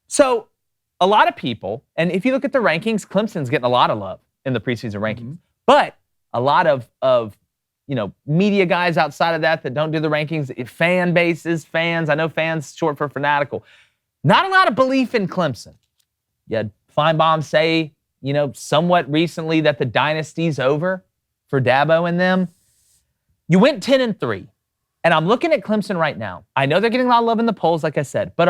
So a lot of people, and if you look at the rankings, Clemson's getting a lot of love in the preseason rankings. But a lot of media guys outside of that don't do the rankings, fan bases, fans, I know fans short for fanatical. Not a lot of belief in Clemson. You had Feinbaum say, somewhat recently that the dynasty's over for Dabo and them. You went 10-3. And I'm looking at Clemson right now. I know they're getting a lot of love in the polls, like I said, but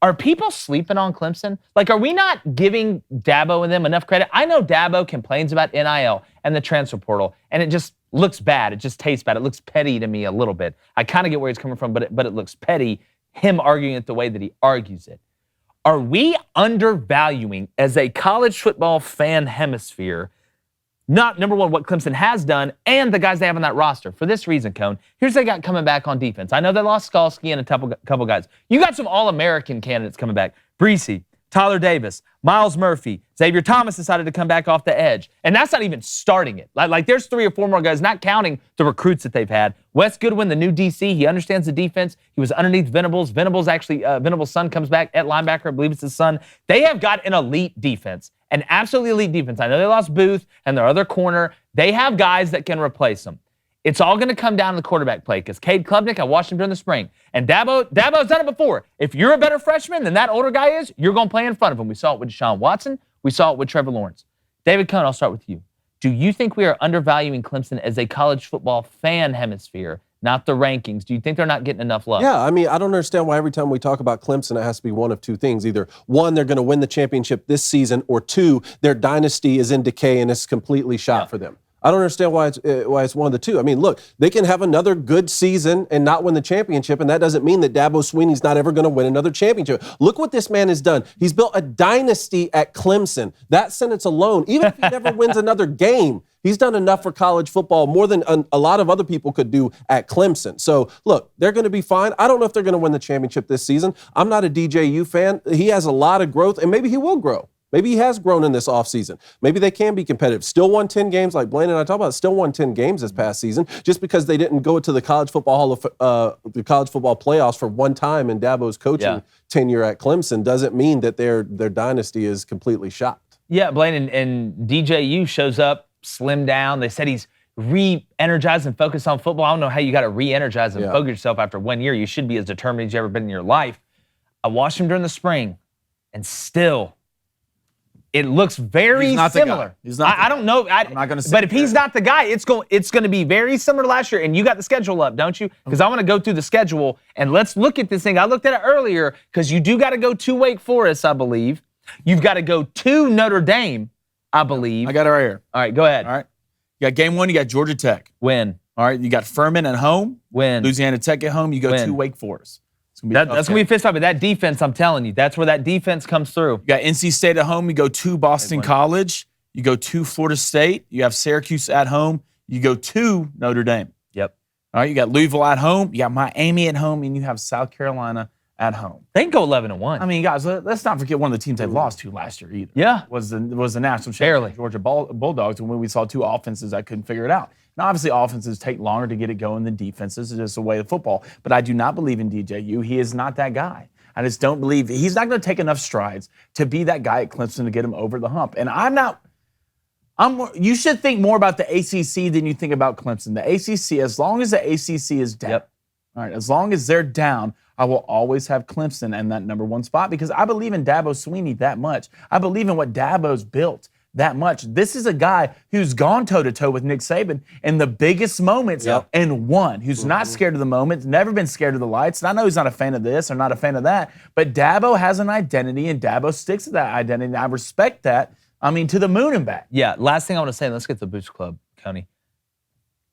are people sleeping on Clemson? Like, are we not giving Dabo and them enough credit? I know Dabo complains about NIL and the transfer portal, and it just looks bad. It just tastes bad. It looks petty to me a little bit. I kind of get where he's coming from, but it looks petty, him arguing it the way that he argues it. Are we undervaluing, as a college football fan hemisphere, not, number one, what Clemson has done and the guys they have on that roster? For this reason, Cone, here's what they got coming back on defense. I know they lost Skalski and a couple guys. You got some All-American candidates coming back. Breesy, Tyler Davis, Miles Murphy, Xavier Thomas decided to come back off the edge. And that's not even starting it. Like there's 3 or 4 more guys, not counting the recruits that they've had. Wes Goodwin, the new DC, he understands the defense. He was underneath Venables. Venables son comes back at linebacker. I believe it's his son. They have got an elite defense, an absolutely elite defense. I know they lost Booth and their other corner. They have guys that can replace them. It's all going to come down to the quarterback play because Cade Klubnik, I watched him during the spring. And Dabo's done it before. If you're a better freshman than that older guy is, you're going to play in front of him. We saw it with Deshaun Watson. We saw it with Trevor Lawrence. David Cohn, I'll start with you. Do you think we are undervaluing Clemson as a college football fan hemisphere, not the rankings? Do you think they're not getting enough love? Yeah, I mean, I don't understand why every time we talk about Clemson, it has to be one of two things. Either one, they're going to win the championship this season, or two, their dynasty is in decay and it's completely shot for them. I don't understand why it's one of the two. I mean, look, they can have another good season and not win the championship, and that doesn't mean that Dabo Swinney's not ever going to win another championship. Look what this man has done. He's built a dynasty at Clemson. That sentence alone, even if he never wins another game, he's done enough for college football, more than a lot of other people could do at Clemson. So, look, they're going to be fine. I don't know if they're going to win the championship this season. I'm not a DJU fan. He has a lot of growth, and maybe he will grow. Maybe he has grown in this offseason. Maybe they can be competitive. Still won 10 games, like Blaine and I talked about. Still won 10 games this past season. Just because they didn't go to the college football the college football playoffs for one time in Dabo's coaching tenure at Clemson doesn't mean that their dynasty is completely shot. Yeah, Blaine, and DJU shows up, slimmed down. They said he's re-energized and focused on football. I don't know how you got to re-energize and focus yourself after 1 year. You should be as determined as you've ever been in your life. I watched him during the spring, and still, it looks very similar. He's not. I don't know. I'm not going to say. But if he's not the guy, it's going to be very similar to last year. And you got the schedule up, don't you? Because I want to go through the schedule and let's look at this thing. I looked at it earlier because you do got to go to Wake Forest, I believe. You've got to go to Notre Dame, I believe. I got it right here. All right, go ahead. All right. You got game 1. You got Georgia Tech. Win. All right. You got Furman at home. Win. Louisiana Tech at home. You go to Wake Forest. That's going to be a fist fight, but that defense, I'm telling you, that's where that defense comes through. You got NC State at home. You go to Boston College. You go to Florida State. You have Syracuse at home. You go to Notre Dame. Yep. All right, you got Louisville at home. You got Miami at home, and you have South Carolina at home. They can go 11-1. I mean, guys, let's not forget one of the teams they lost to last year either. Yeah. Was the national champion, Georgia Bulldogs, when we saw 2 offenses that couldn't figure it out. Now, obviously, offenses take longer to get it going than defenses. It's just the way of football. But I do not believe in DJU. He is not that guy. I just don't believe he's not going to take enough strides to be that guy at Clemson to get him over the hump. And you should think more about the ACC than you think about Clemson. The ACC, as long as the ACC is down, all right, as long as they're down, I will always have Clemson in that number 1 spot because I believe in Dabo Swinney that much. I believe in what Dabo's built that much. This is a guy who's gone toe-to-toe with Nick Saban in the biggest moments and won, who's not scared of the moment, never been scared of the lights. And I know he's not a fan of this or not a fan of that, but Dabo has an identity, and Dabo sticks to that identity, and I respect that, to the moon and back. Yeah, last thing I want to say, let's get to the Boost Club, Coney.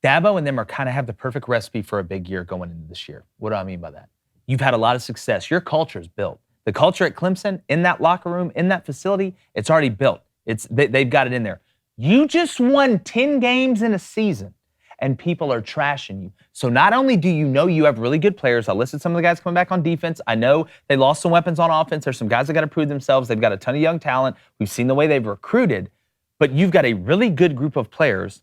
Dabo and them are kind of have the perfect recipe for a big year going into this year. What do I mean by that? You've had a lot of success. Your culture is built. The culture at Clemson, in that locker room, in that facility, it's already built. They've got it in there. You just won 10 games in a season, and people are trashing you. So not only do you know you have really good players, I listed some of the guys coming back on defense. I know they lost some weapons on offense. There's some guys that got to prove themselves. They've got a ton of young talent. We've seen the way they've recruited. But you've got a really good group of players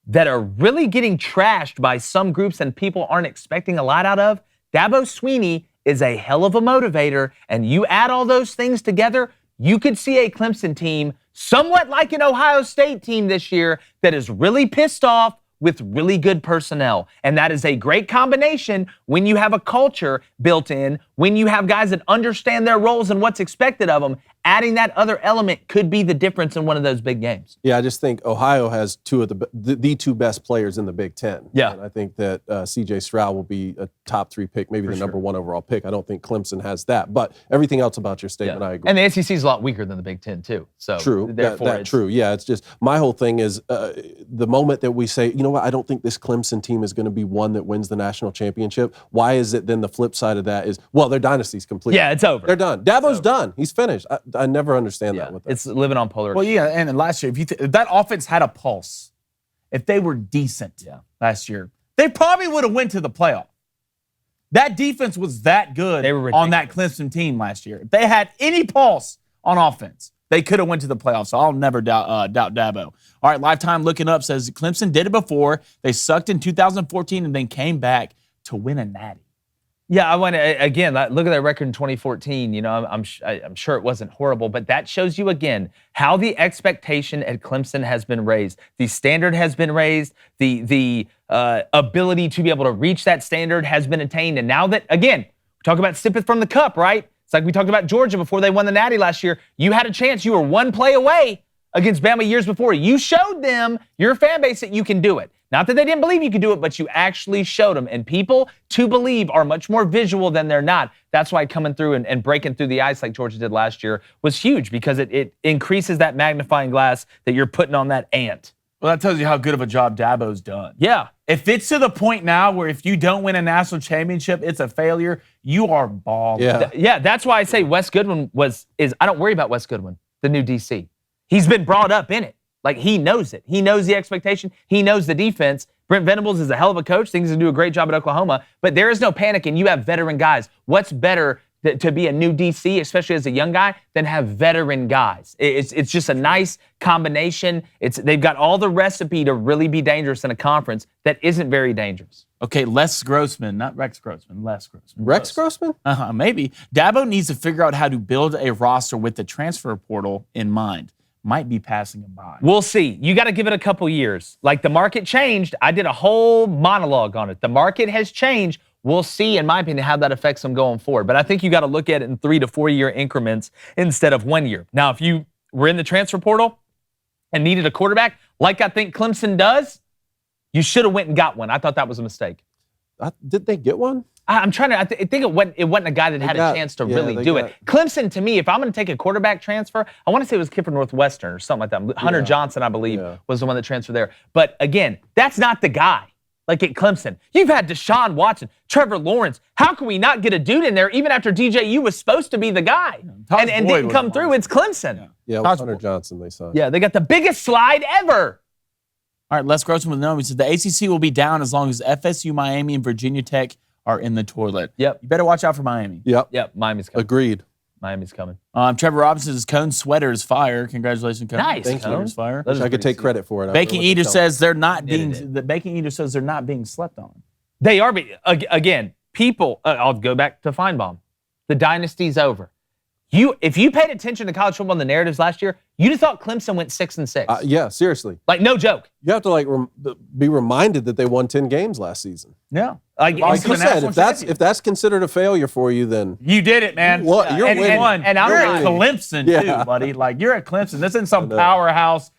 that are really getting trashed by some groups and people aren't expecting a lot out of. Dabo Swinney is a hell of a motivator, and you add all those things together, you could see a Clemson team somewhat like an Ohio State team this year that is really pissed off with really good personnel. And that is a great combination when you have a culture built in, when you have guys that understand their roles and what's expected of them. Adding that other element could be the difference in one of those big games. Yeah, I just think Ohio has two of the two best players in the Big Ten. Yeah. And I think that C.J. Stroud will be a top 3 pick, maybe the number 1 overall pick. I don't think Clemson has that. But everything else about your statement, I agree. And the SEC is a lot weaker than the Big Ten, too. So True. Therefore, True. Yeah, it's just my whole thing is the moment that we say, you know what, I don't think this Clemson team is going to be one that wins the national championship. Why is it then the flip side of that is, well, their dynasty's complete. Yeah, it's over. They're done. Dabo's done. He's finished. I never understand that with them. It's living on polar. Well, yeah, and last year, if that offense had a pulse, if they were decent last year, they probably would have went to the playoff. That defense was that good on that Clemson team last year. If they had any pulse on offense, they could have went to the playoffs. So I'll never doubt Dabo. All right, Lifetime Looking Up says Clemson did it before. They sucked in 2014 and then came back to win a natty. Yeah, I want to, again, look at that record in 2014. You know, I'm sure it wasn't horrible, but that shows you, again, how the expectation at Clemson has been raised. The standard has been raised. The ability to be able to reach that standard has been attained. And now that, again, we talk about sip it from the cup, right? It's like we talked about Georgia before they won the Natty last year. You had a chance. You were one play away against Bama years before. You showed them, your fan base, that you can do it. Not that they didn't believe you could do it, but you actually showed them. And people to believe are much more visual than they're not. That's why coming through and breaking through the ice like Georgia did last year was huge, because it increases that magnifying glass that you're putting on that ant. Well, that tells you how good of a job Dabo's done. Yeah. If it's to the point now where if you don't win a national championship, it's a failure, you are balling. Yeah, that's why I say Wes Goodwin I don't worry about Wes Goodwin, the new DC. He's been brought up in it. Like, he knows it. He knows the expectation. He knows the defense. Brent Venables is a hell of a coach. Thinks he's going to do a great job at Oklahoma. But there is no panic, and you have veteran guys. What's better to be a new DC, especially as a young guy, than have veteran guys? It's just a nice combination. They've got all the recipe to really be dangerous in a conference that isn't very dangerous. Okay, Les Grossman, not Rex Grossman, Les Grossman. Rex Grossman? Maybe. Dabo needs to figure out how to build a roster with the transfer portal in mind. Might be passing him by. We'll see. You got to give it a couple years. Like, the market changed. I did a whole monologue on it. The market has changed. We'll see, in my opinion, how that affects them going forward. But I think you got to look at it in 3 to 4 year increments instead of 1 year. Now, if you were in the transfer portal and needed a quarterback, like I think Clemson does, you should have went and got one. I thought that was a mistake. Did they get one? I'm trying to. I think it wasn't a guy that had a chance to really do it. Clemson, to me, if I'm going to take a quarterback transfer, I want to say it was a kid from Northwestern or something like that. Hunter Johnson, I believe, was the one that transferred there. But again, that's not the guy. Like at Clemson, you've had Deshaun Watson, Trevor Lawrence. How can we not get a dude in there even after DJU was supposed to be the guy and didn't come through? It's Clemson. Yeah, it was Hunter Johnson they signed. Yeah, they got the biggest slide ever. All right, Les Grossman with he said the ACC will be down as long as FSU, Miami, and Virginia Tech are in the toilet. Yep. You better watch out for Miami. Yep. Miami's coming. Agreed. Miami's coming. Trevor Robinson says Cone's sweater is fire. Congratulations, Cone. Nice. Thank you. Is fire. Wish I could take credit for it. Bacon Eater says they're not being. The Bacon Eater says they're not being slept on. They are. Again, people. I'll go back to Feinbaum. The dynasty's over. If you paid attention to college football and the narratives last year, you'd have thought Clemson went 6-6. Yeah, seriously. Like, no joke. You have to be reminded that they won 10 games last season. Yeah. Like you said, if that's considered a failure for you, then you did it, man. You're winning. And you're at Clemson too, buddy. Like, you're at Clemson. This isn't some powerhouse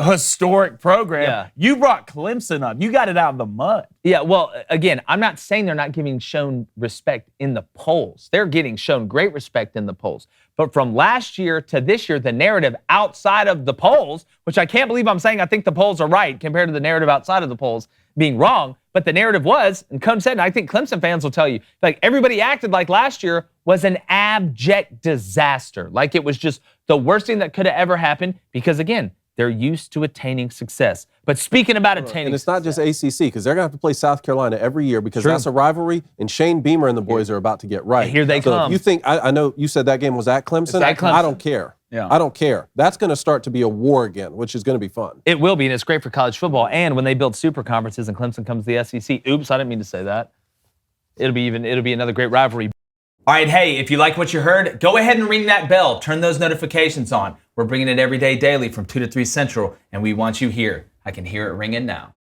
historic program. Yeah. You brought Clemson up. You got it out of the mud. Yeah, well, again, I'm not saying they're not getting shown respect in the polls. They're getting shown great respect in the polls. But from last year to this year, the narrative outside of the polls, which I can't believe I'm saying I think the polls are right compared to the narrative outside of the polls being wrong, but the narrative was, and Cone said, and I think Clemson fans will tell you, like, everybody acted like last year was an abject disaster. Like, it was just the worst thing that could have ever happened because, again, they're used to attaining success. But speaking about attaining and it's not just ACC, because they're going to have to play South Carolina every year because that's a rivalry, and Shane Beamer and the boys are about to get right. Here they come. If you think, I know you said that game was at Clemson. It's at Clemson. I don't care. Yeah. I don't care. That's going to start to be a war again, which is going to be fun. It will be, and it's great for college football. And when they build super conferences and Clemson comes to the SEC, oops, I didn't mean to say that. It'll be another great rivalry. All right, hey, if you like what you heard, go ahead and ring that bell. Turn those notifications on. We're bringing it every day daily from 2 to 3 Central, and we want you here. I can hear it ringing now.